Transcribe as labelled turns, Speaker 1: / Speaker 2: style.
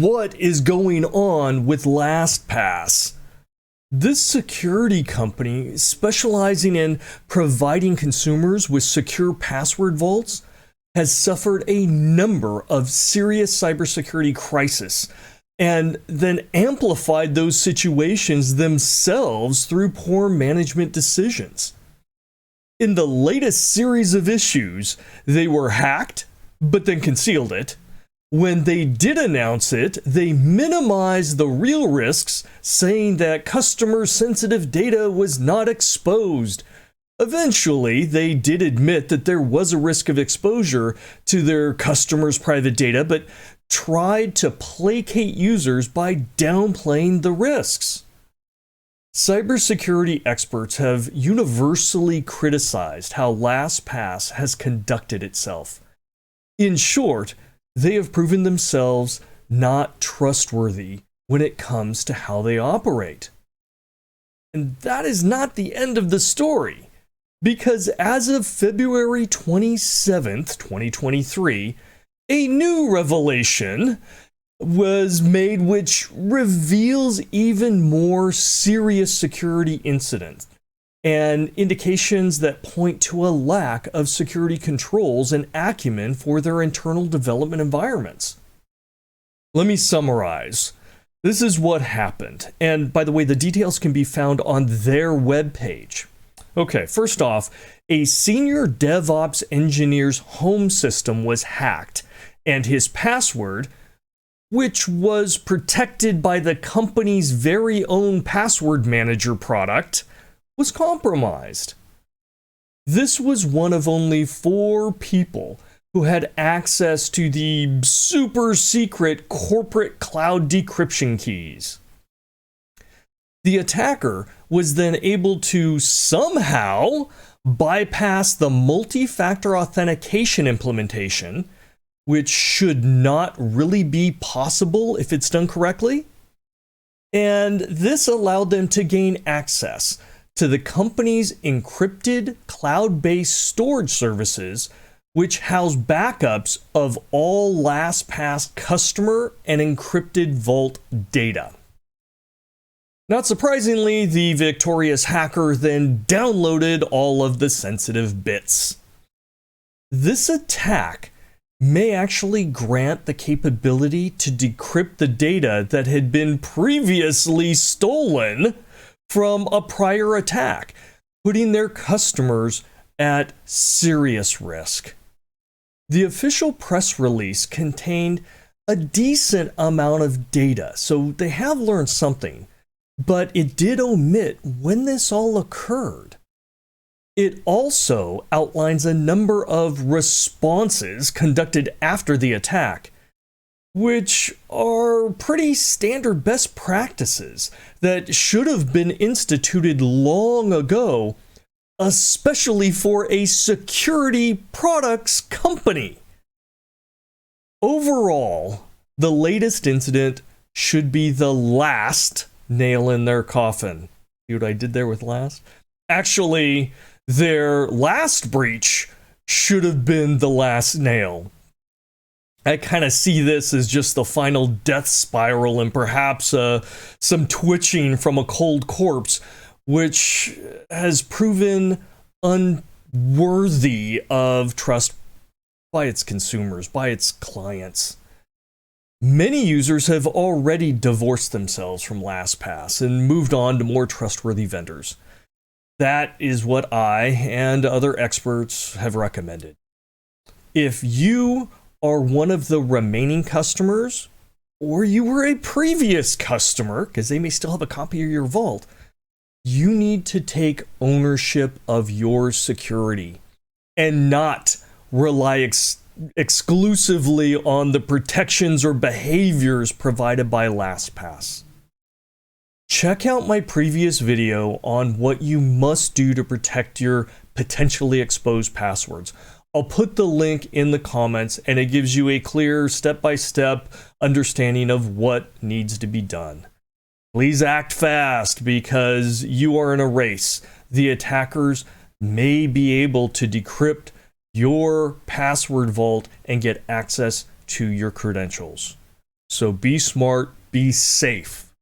Speaker 1: what is going on with LastPass. This security company, specializing in providing consumers with secure password vaults, has suffered a number of serious cybersecurity crises and then amplified those situations themselves through poor management decisions. In the latest series of issues, they were hacked, but then concealed it. When they did announce it, they minimized the real risks, saying that customer-sensitive data was not exposed. Eventually, they did admit that there was a risk of exposure to their customers' private data, but tried to placate users by downplaying the risks. Cybersecurity experts have universally criticized how LastPass has conducted itself. In short, they have proven themselves not trustworthy when it comes to how they operate. And that is not the end of the story, because as of February 27th, 2023, a new revelation was made which reveals even more serious security incidents and indications that point to a lack of security controls and acumen for their internal development environments. Let me summarize. This is what happened. And by the way, the details can be found on their webpage. Okay, first off, a senior DevOps engineer's home system was hacked, and his password, which was protected by the company's very own password manager product, was compromised. This was one of only 4 people who had access to the super secret corporate cloud decryption keys. The attacker was then able to somehow bypass the multi-factor authentication implementation, which should not really be possible if it's done correctly. And this allowed them to gain access to the company's encrypted cloud-based storage services, which house backups of all LastPass customer and encrypted vault data. Not surprisingly, the victorious hacker then downloaded all of the sensitive bits. This attack may actually grant the capability to decrypt the data that had been previously stolen from a prior attack, putting their customers at serious risk. The official press release contained a decent amount of data, so they have learned something, but it did omit when this all occurred. It also outlines a number of responses conducted after the attack, which are pretty standard best practices that should have been instituted long ago, especially for a security products company. Overall, the latest incident should be the last nail in their coffin. See what I did there with last? Actually, their last breach should have been the last nail. I kind of see this as just the final death spiral and perhaps some twitching from a cold corpse, which has proven unworthy of trust by its consumers, by its clients. Many users have already divorced themselves from LastPass and moved on to more trustworthy vendors. That is what I and other experts have recommended. If you are one of the remaining customers, or you were a previous customer, because they may still have a copy of your vault, you need to take ownership of your security and not rely exclusively on the protections or behaviors provided by LastPass. Check out my previous video on what you must do to protect your potentially exposed passwords. I'll put the link in the comments, and it gives you a clear step-by-step understanding of what needs to be done. Please act fast, because you are in a race. The attackers may be able to decrypt your password vault and get access to your credentials. So be smart, be safe.